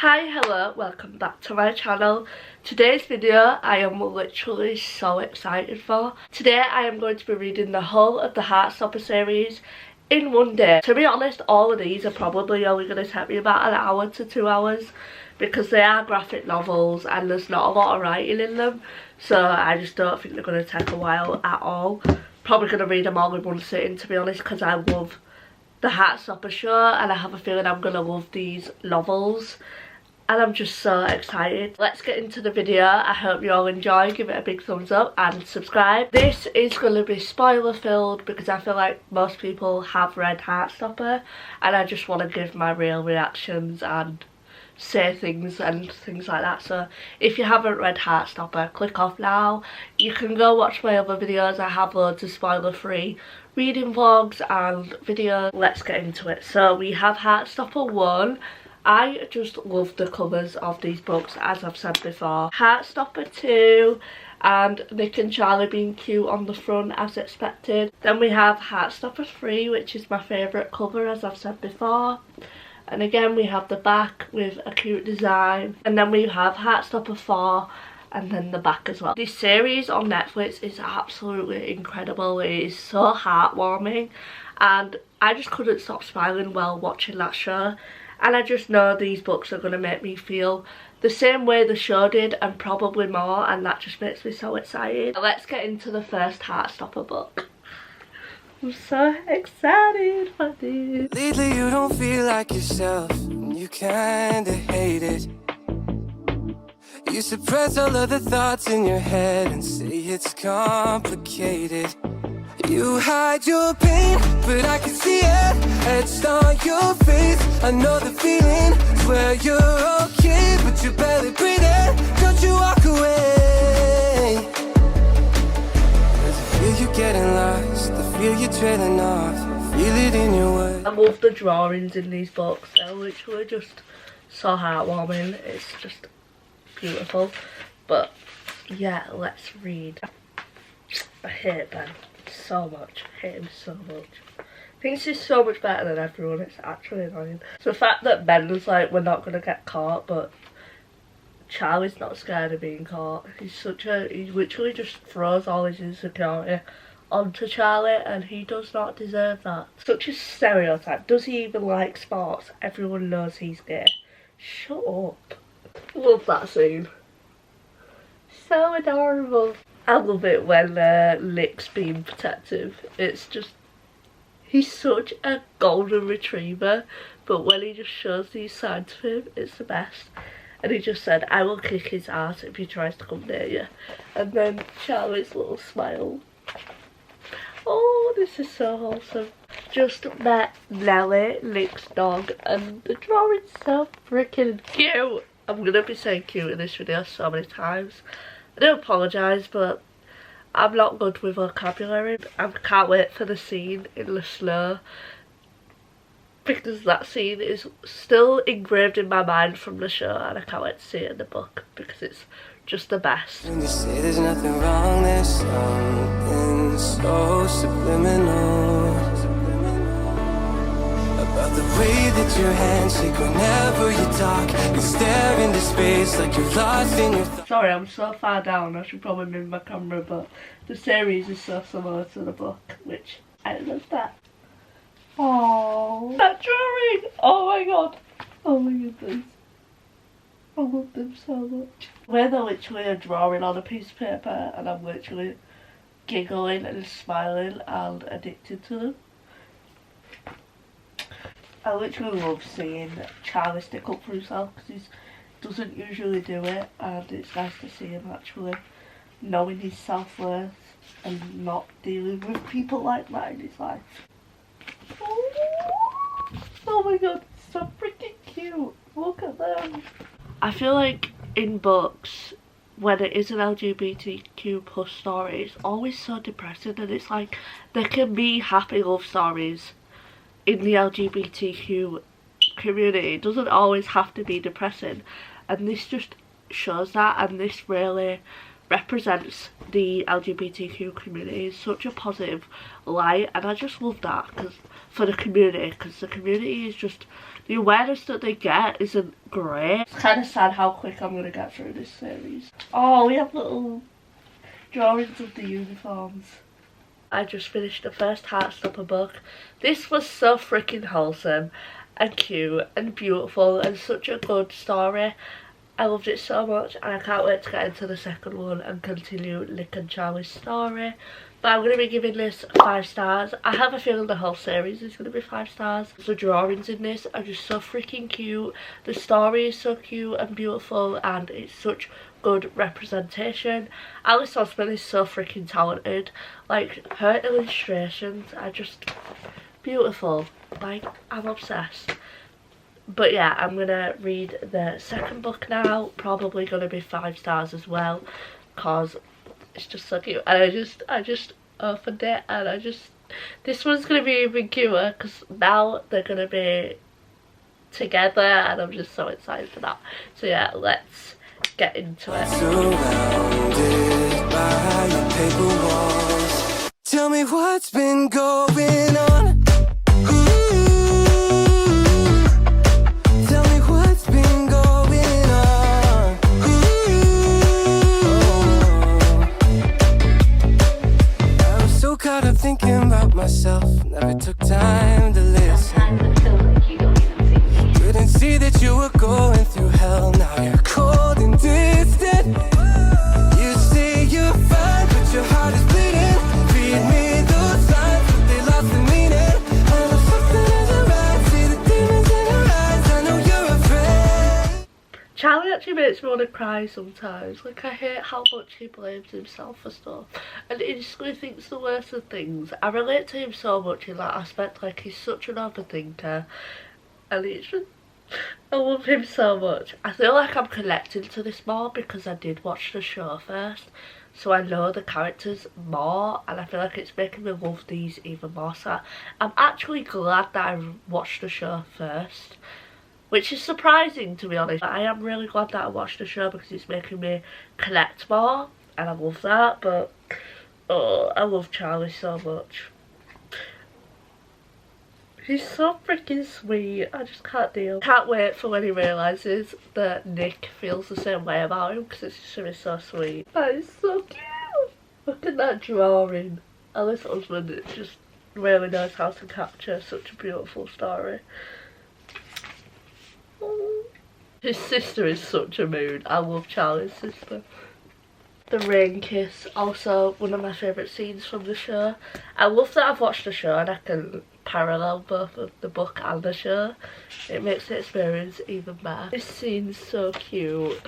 Hi, hello, welcome back to my channel. Today's video I am literally so excited for. Today I am going to be reading the whole of the Heartstopper series in one day. To be honest, all of these are probably only going to take me about an hour to 2 hours because they are graphic novels and there's not a lot of writing in them, so I just don't think they're going to take a while at all. Probably going to read them all in one sitting, to be honest, because I love the Heartstopper show and I have a feeling I'm going to love these novels. And I'm just so excited. Let's get into the video. I hope you all enjoy. Give it a big thumbs up and subscribe. This is going to be spoiler filled because I feel like most people have read Heartstopper and I just want to give my real reactions and say things and things like that. So if you haven't read Heartstopper, click off now. You can go watch my other videos. I have loads of spoiler free reading vlogs and videos. Let's get into it. So we have Heartstopper 1. I just love the covers of these books, as I've said before. Heartstopper 2, and Nick and Charlie being cute on the front as expected. Then we have Heartstopper 3, which is my favourite cover, as I've said before. And again we have the back with a cute design. And then we have Heartstopper 4 and then the back as well. This series on Netflix is absolutely incredible. It is so heartwarming and I just couldn't stop smiling while watching that show. And I just know these books are going to make me feel the same way the show did and probably more, and that just makes me so excited. Let's get into the first Heartstopper book. I'm so excited for this. Lately you don't feel like yourself, you kinda hate it. You suppress all of the thoughts in your head and say it's complicated. You hide your pain, but I can see it etched on your face. I know the feeling, swear you're okay, but you're barely breathing. Don't you walk away. 'Cause I feel you getting lost, I feel you trailing off, feel it in your words. I love the drawings in these books. They're literally just so heartwarming. It's just beautiful. But yeah, let's read. I hate Ben so much. I hate him so much. I think he's so much better than everyone. It's actually annoying. So the fact that Ben was like, we're not gonna get caught, but Charlie's not scared of being caught. He literally just throws all his insecurity onto Charlie and he does not deserve that. Such a stereotype. Does he even like sports? Everyone knows he's gay. Shut up. Love that scene. So adorable. I love it when Nick's being protective. It's just, he's such a golden retriever, but when he just shows these sides of him, it's the best. And he just said, I will kick his ass if he tries to come near you. And then Charlie's little smile. Oh, this is so wholesome. Just met Nelly, Nick's dog, and the drawing's so freaking cute. I'm gonna be saying cute in this video so many times. I do apologise, but I'm not good with vocabulary. I can't wait for the scene in the snow because that scene is still engraved in my mind from the show and I can't wait to see it in the book because it's just the best. When you say there's nothing wrong, there's something so subliminal about the way that your hands shake whenever you talk. You stare into space like you're lost in your thoughts. Sorry, I'm so far down, I should probably move my camera, but the series is so similar to the book, which I love that. Oh, that drawing! Oh my god! Oh my goodness. I love them so much. Where they're literally a drawing on a piece of paper and I'm literally giggling and smiling and addicted to them. I literally love seeing Charlie stick up for himself because he doesn't usually do it, and it's nice to see him actually knowing his self-worth and not dealing with people like that in his life. Oh my god, it's so freaking cute. Look at them. I feel like in books, when it is an LGBTQ plus story, it's always so depressing, and it's like there can be happy love stories in the LGBTQ community. It doesn't always have to be depressing, and this just shows that, and this really represents the LGBTQ community in such a positive light, and I just love that for the community, because the community is just, the awareness that they get isn't great. It's kind of sad how quick I'm going to get through this series. Oh, we have little drawings of the uniforms. I just finished the first Heartstopper book. This was so freaking wholesome and cute and beautiful and such a good story. I loved it so much, and I can't wait to get into the second one and continue Nick and Charlie's story. But I'm going to be giving this 5 stars. I have a feeling the whole series is going to be 5 stars. The drawings in this are just so freaking cute. The story is so cute and beautiful, and it's such good representation. Alice Osman is so freaking talented. Like, her illustrations are just beautiful. Like, I'm obsessed. But yeah, I'm gonna read the second book now. Probably gonna be 5 stars as well, cause it's just so cute. And I just opened it, and this one's gonna be even cuter because now they're gonna be together, and I'm just so excited for that. So yeah, let's get into it. Surrounded by your paper walls. Tell me what's been going on. Thinking about myself, never took time to listen. Couldn't see that you were going through hell. Now you're cold and distant. You say you're fine, but your heart is bleeding. Read me those signs, but they lost the meaning. I know something isn't right. See the demons in your eyes. I know you're afraid. Charlie actually makes me want to cry sometimes. Like, I hate how much he blames himself for stuff and instantly thinks the worst of things. I relate to him so much in that aspect. Like, he's such an overthinker, and it's just, I love him so much. I feel like I'm connecting to this more because I did watch the show first, so I know the characters more, and I feel like it's making me love these even more. So I'm actually glad that I watched the show first, which is surprising, to be honest. I am really glad that I watched the show because it's making me connect more, and I love that. But oh, I love Charlie so much. He's so freaking sweet. I just can't deal. Can't wait for when he realises that Nick feels the same way about him, because it's just gonna be so sweet. That is so cute. Look at that drawing. Alice Osman just really knows how to capture such a beautiful story. His sister is such a mood. I love Charlie's sister. The rain kiss, also one of my favourite scenes from the show. I love that I've watched the show and I can parallel both of the book and the show. It makes the experience even better. This scene's so cute.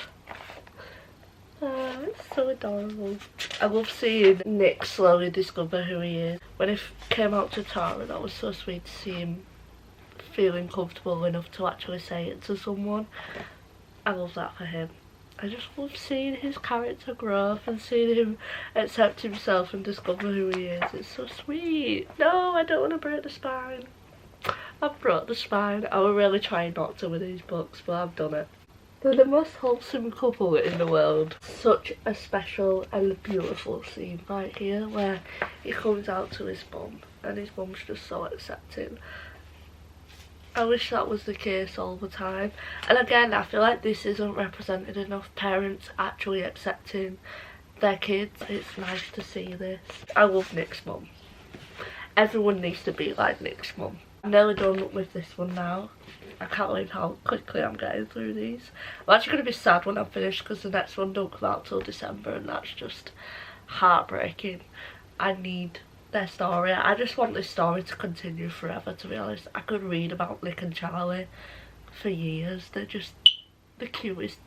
It's so adorable. I love seeing Nick slowly discover who he is. When it came out to Tara, that was so sweet to see him feeling comfortable enough to actually say it to someone. I love that for him. I just love seeing his character growth and seeing him accept himself and discover who he is. It's so sweet. No, I don't want to break the spine. I've broke the spine. I was really trying not to with these books, but I've done it. They're the most wholesome couple in the world. Such a special and beautiful scene right here where he comes out to his mum and his mum's just so accepting. I wish that was the case all the time. And again, I feel like this isn't represented enough. Parents actually accepting their kids. It's nice to see this. I love Nick's mum. Everyone needs to be like Nick's mum. I'm nearly done with this one now. I can't believe how quickly I'm getting through these. I'm actually going to be sad when I'm finished because the next one don't come out till December, and that's just heartbreaking. I need their story. I just want this story to continue forever, to be honest. I could read about Nick and Charlie for years. They're just the cutest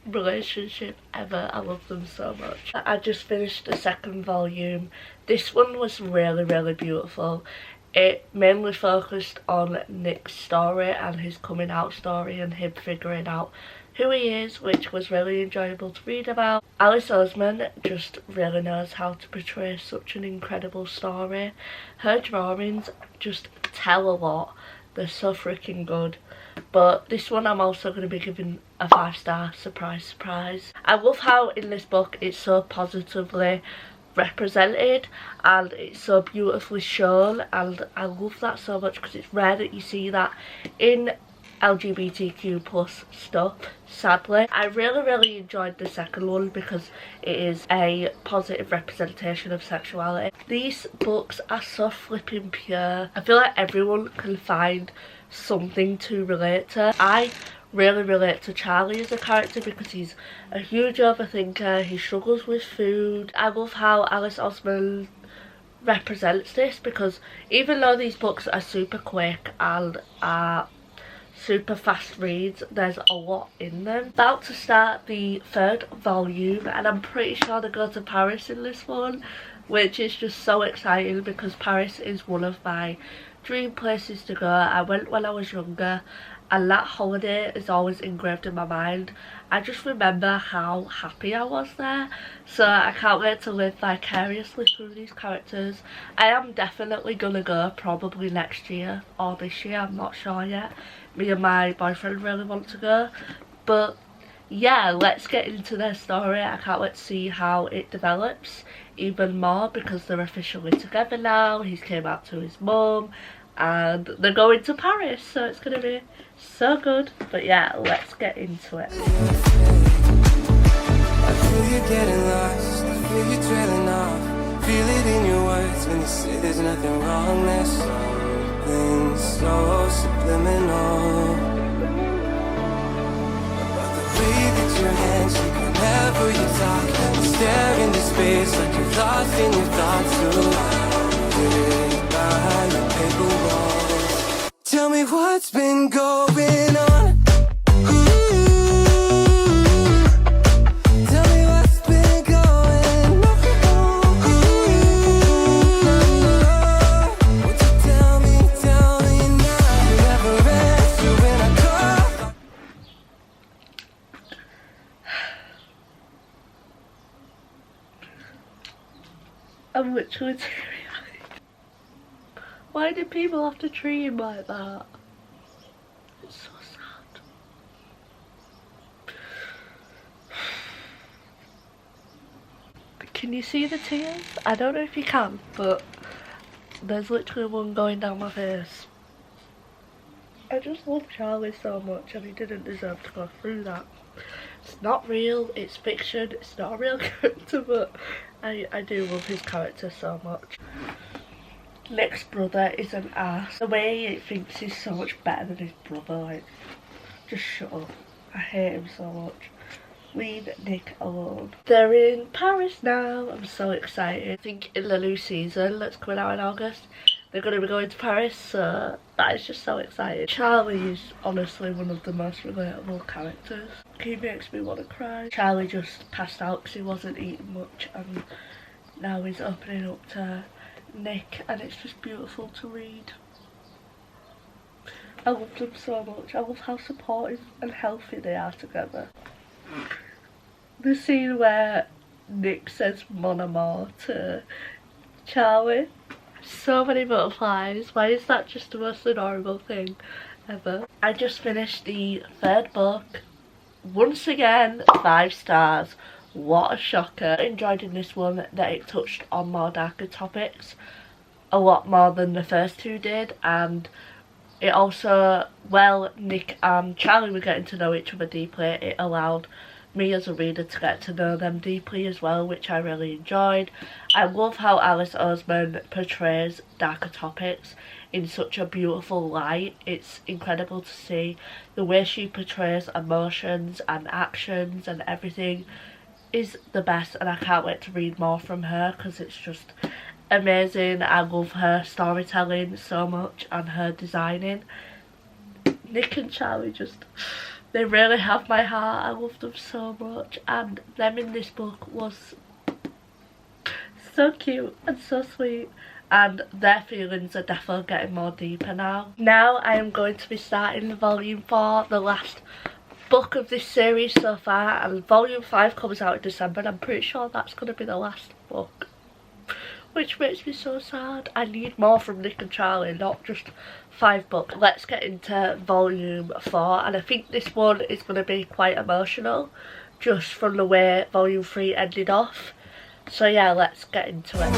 relationship ever. I love them so much. I just finished the second volume. This one was really, really beautiful. It mainly focused on Nick's story and his coming out story and him figuring out who he is, which was really enjoyable to read about. Alice Osman just really knows how to portray such an incredible story. Her drawings just tell a lot. They're so freaking good. but this one I'm also going to be giving a 5-star. Surprise. I love how in this book it's so positively represented and it's so beautifully shown, and I love that so much because it's rare that you see that in LGBTQ plus stuff, sadly. I really enjoyed the second one because it is a positive representation of sexuality. These books are so flipping pure. I feel like everyone can find something to relate to. I really relate to Charlie as a character because he's a huge overthinker, he struggles with food. I love how Alice Osman represents this because even though these books are super quick and are super fast reads, there's a lot in them. About to start the 3rd volume and I'm pretty sure they go to Paris in this one, which is just so exciting because Paris is one of my dream places to go. I went when I was younger and that holiday is always engraved in my mind. I just remember how happy I was there, so I can't wait to live vicariously through these characters. I am definitely gonna go probably next year or this year, I'm not sure yet. Me and my boyfriend really want to go, but yeah, let's get into their story. I can't wait to see how it develops even more because they're officially together now. He's came out to his mum and they're going to Paris, so it's gonna be so good. But yeah, let's get into it. I feel you getting lost, I feel you trailing off. Feel it in your words when you say there's nothing wrong. There's something so subliminal about the way that your hands shake whenever you talk. You stare into space like you're lost in your thoughts. Surrounded by your paper walls. Tell me what's been going on. I'm literally teary-eyed. Why do people have to treat him like that? It's so sad. Can you see the tears? I don't know if you can, but there's literally one going down my face. I just love Charlie so much and he didn't deserve to go through that. It's not real, it's fiction, it's not a real character, but I do love his character so much. Nick's brother is an ass. The way he thinks he's so much better than his brother, like, just shut up. I hate him so much. Leave Nick alone. They're in Paris now, I'm so excited. I think in the new season that's coming out in August, they're going to be going to Paris, so that is just so exciting. Charlie is honestly one of the most relatable characters. He makes me want to cry. Charlie just passed out because he wasn't eating much and now he's opening up to Nick and it's just beautiful to read. I love them so much. I love how supportive and healthy they are together. The scene where Nick says mon amour to Charlie. So many butterflies. Why is that just the most adorable thing ever? I just finished the 3rd book. Once again, 5 stars. What a shocker. I enjoyed in this one that it touched on more darker topics a lot more than the first 2 did, and it also, well, Nick and Charlie were getting to know each other deeply. It allowed me as a reader to get to know them deeply as well, which I really enjoyed. I love how Alice Osman portrays darker topics in such a beautiful light. It's incredible to see the way she portrays emotions and actions, and everything is the best, and I can't wait to read more from her because it's just amazing. I love her storytelling so much and her designing. Nick and Charlie just, they really have my heart. I love them so much, and them in this book was so cute and so sweet, and their feelings are definitely getting more deeper now. Now I am going to be starting volume 4, the last book of this series so far, and volume 5 comes out in December and I'm pretty sure that's going to be the last book. which makes me so sad. I need more from Nick and Charlie, not just 5 books. Let's get into volume 4, and I think this one is going to be quite emotional just from the way volume 3 ended off. So yeah, let's get into it.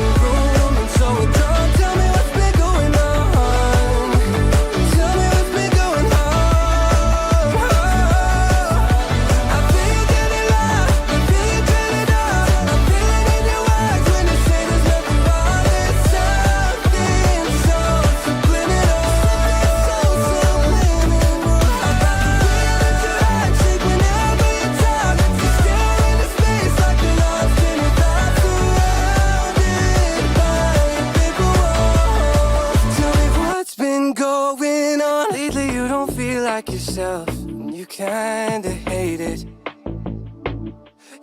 Yourself, and you kinda hate it.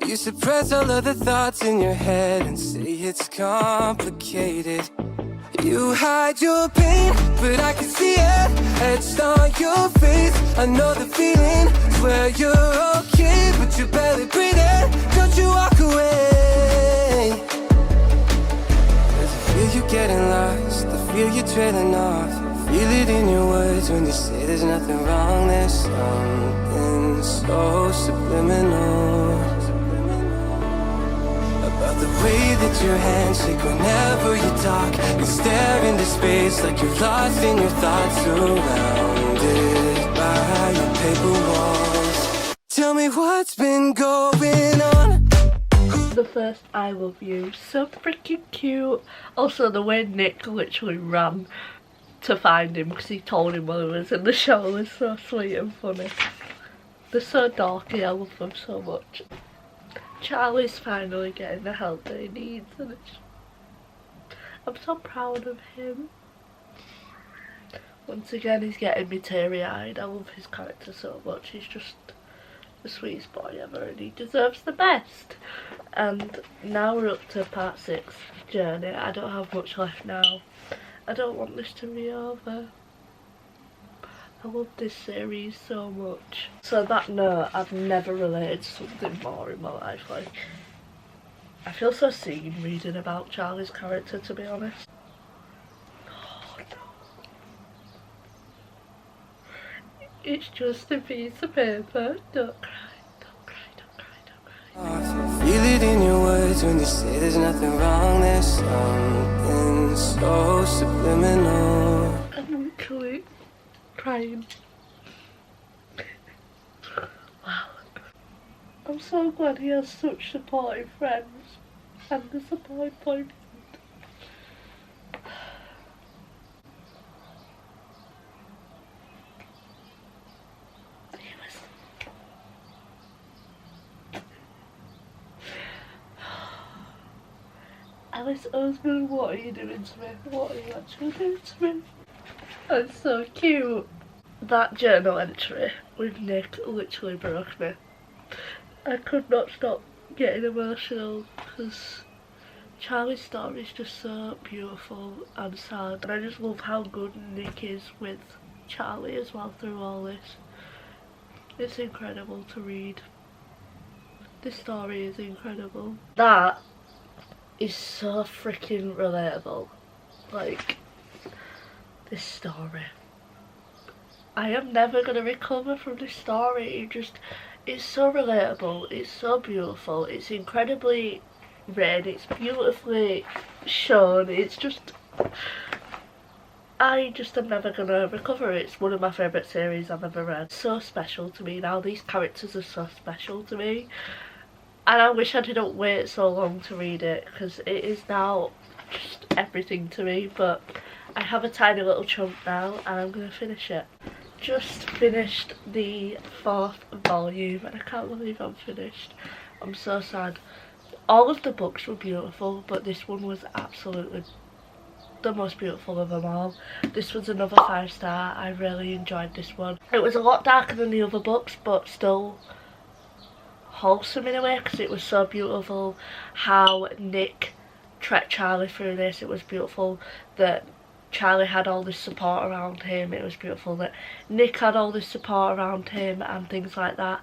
You suppress all of the thoughts in your head and say it's complicated. You hide your pain, but I can see it etched on your face. I know the feeling, swear you're okay, but you're barely breathing. Don't you walk away. 'Cause I feel you getting lost, I feel you trailing off. Feel it in your words when you say there's nothing wrong. There's something so subliminal about the way that your hands shake whenever you talk. You stare into space like you're lost in your thoughts, surrounded by your paper walls. Tell me what's been going on. The first I love you, so freaking cute. Also the way Nick literally ran to find him because he told him while he was in the show was so sweet and funny. They're so dorky, I love them so much. Charlie's finally getting the help that he needs, and I'm so proud of him. Once again he's getting me teary-eyed. I love his character so much. He's just the sweetest boy ever and he deserves the best. And now we're up to part 6, Journey. I don't have much left now. I don't want this to be over. I love this series so much. So that note, I've never related to something more in my life. Like, I feel so seen reading about Charlie's character, to be honest. Oh, no. It's just a piece of paper. Don't cry, don't cry, don't cry, don't cry. Feel it in your words when you say there's nothing wrong. There's something so subliminal. I'm literally crying. Wow. I'm so glad he has such supportive friends and a supportive boyfriend. Alice Osman, what are you doing to me? What are you actually doing to me? That's so cute. That journal entry with Nick literally broke me. I could not stop getting emotional because Charlie's story is just so beautiful and sad. And I just love how good Nick is with Charlie as well through all this. It's incredible to read. This story is incredible. That is so freaking relatable. Like, this story. I am never gonna recover from this story. It's so relatable, it's so beautiful, it's incredibly read, it's beautifully shown, it's just, I just am never gonna recover. It's one of my favourite series I've ever read. So special to me now. These characters are so special to me. And I wish I didn't wait so long to read it because it is now just everything to me. But I have a tiny little chunk now and I'm going to finish it. Just finished the 4th volume and I can't believe I'm finished. I'm so sad. All of the books were beautiful, but this one was absolutely the most beautiful of them all. This was another 5-star. I really enjoyed this one. It was a lot darker than the other books, but still wholesome in a way because it was so beautiful how Nick trekked Charlie through this. It was beautiful that Charlie had all this support around him. It was beautiful that Nick had all this support around him and things like that.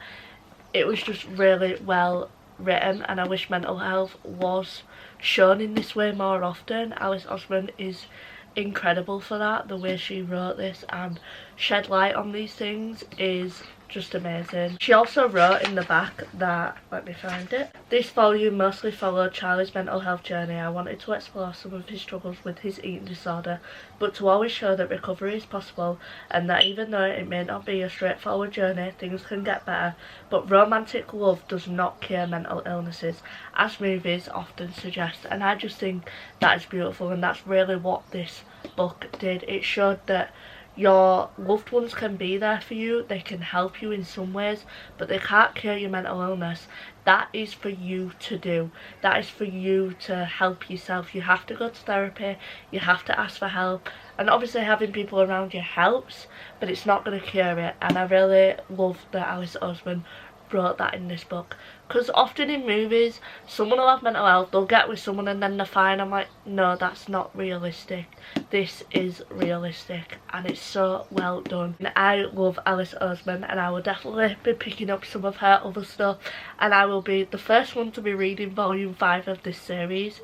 It was just really well written, and I wish mental health was shown in this way more often. Alice Oseman is incredible for that. The way she wrote this and shed light on these things is just amazing. She also wrote in the back that, let me find it, this volume mostly followed Charlie's mental health journey. I wanted to explore some of his struggles with his eating disorder, but to always show that recovery is possible and that even though it may not be a straightforward journey, things can get better. But romantic love does not cure mental illnesses, as movies often suggest. And I just think that is beautiful, and that's really what this book did. It showed that your loved ones can be there for you, they can help you in some ways, but they can't cure your mental illness. That is for you to do. That is for you to help yourself. You have to go to therapy, you have to ask for help, and obviously having people around you helps, but it's not going to cure it. And I really love that Alice Oseman wrote that in this book, because often in movies someone will have mental health, they'll get with someone and then they're fine. I'm like, no, that's not realistic. This is realistic, and it's so well done. And I love Alice Oseman, and I will definitely be picking up some of her other stuff, and I will be the first one to be reading volume 5 of this series,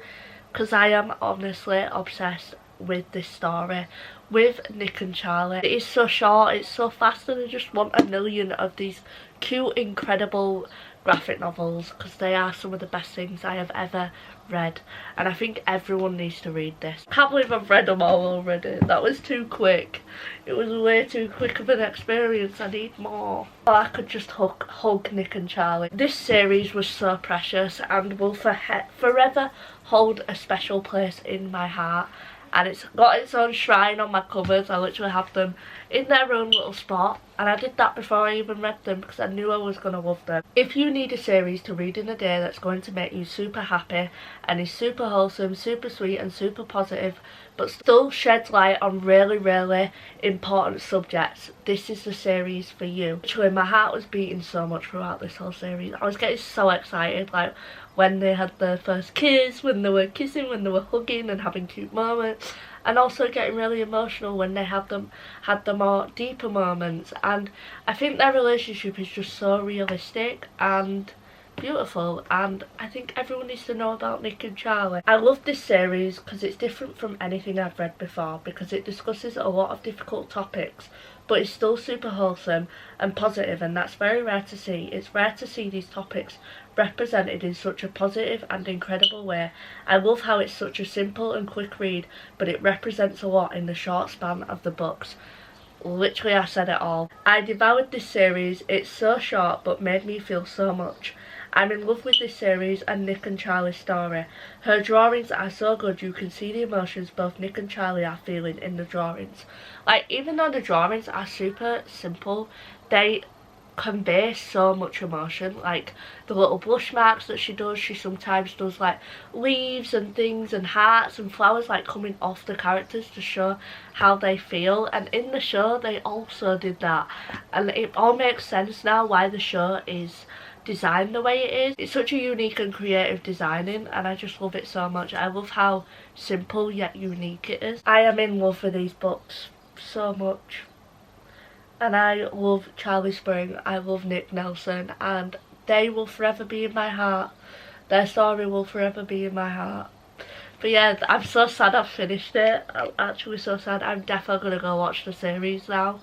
because I am honestly obsessed with this story with Nick and Charlie. It is so short, it's so fast, and I just want a million of these cute, incredible graphic novels, because they are some of the best things I have ever read, and I think everyone needs to read this. Can't believe I've read them all already. That was too quick. It was way too quick of an experience. I need more. Oh, I could just hug Nick and Charlie. This series was so precious and will forever hold a special place in my heart. And it's got its own shrine on my covers. I literally have them in their own little spot, and I did that before I even read them because I knew I was going to love them. If you need a series to read in a day that's going to make you super happy and is super wholesome, super sweet and super positive, but still sheds light on really, really important subjects, this is the series for you. Literally, my heart was beating so much throughout this whole series. I was getting so excited, like when they had their first kiss, when they were kissing, when they were hugging and having cute moments, and also getting really emotional when they had the more deeper moments. And I think their relationship is just so realistic and beautiful, and I think everyone needs to know about Nick and Charlie. I love this series because it's different from anything I've read before, because it discusses a lot of difficult topics, but it's still super wholesome and positive, and that's very rare to see. It's rare to see these topics represented in such a positive and incredible way. I love how it's such a simple and quick read, but it represents a lot in the short span of the books. Literally, I said it all. I devoured this series. It's so short but made me feel so much. I'm in love with this series and Nick and Charlie's story. Her drawings are so good, you can see the emotions both Nick and Charlie are feeling in the drawings. Like, even though the drawings are super simple, they convey so much emotion. Like the little blush marks that she does, she sometimes does like leaves and things and hearts and flowers like coming off the characters to show how they feel, and in the show they also did that, and it all makes sense now why the show is designed the way it is. It's such a unique and creative designing, and I just love it so much. I love how simple yet unique it is. I am in love with these books so much, and I love Charlie Spring, I love Nick Nelson, and they will forever be in my heart. Their story will forever be in my heart. But yeah, I'm so sad I've finished it. I'm actually so sad. I'm definitely going to go watch the series now,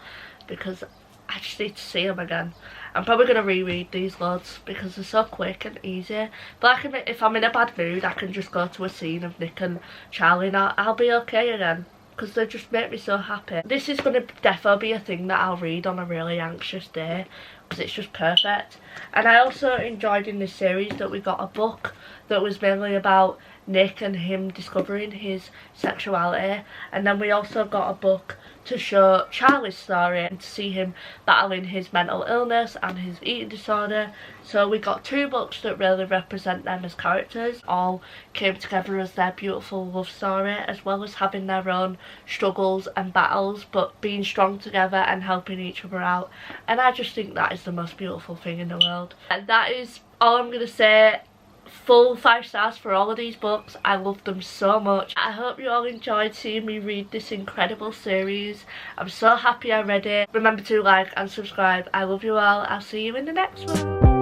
because I just need to see them again. I'm probably going to reread these loads because they're so quick and easy. But if I'm in a bad mood, I can just go to a scene of Nick and Charlie and I'll be okay again, because they just make me so happy. This is going to definitely be a thing that I'll read on a really anxious day, because it's just perfect. And I also enjoyed in this series that we got a book that was mainly about Nick and him discovering his sexuality, and then we also got a book to show Charlie's story and to see him battling his mental illness and his eating disorder. So we got two books that really represent them as characters, all came together as their beautiful love story, as well as having their own struggles and battles, but being strong together and helping each other out. And I just think that is the most beautiful thing in the world. And that is all I'm going to say. Full 5 stars for all of these books. I love them so much. I hope you all enjoyed seeing me read this incredible series. I'm so happy I read it. Remember to like and subscribe. I love you all. I'll see you in the next one.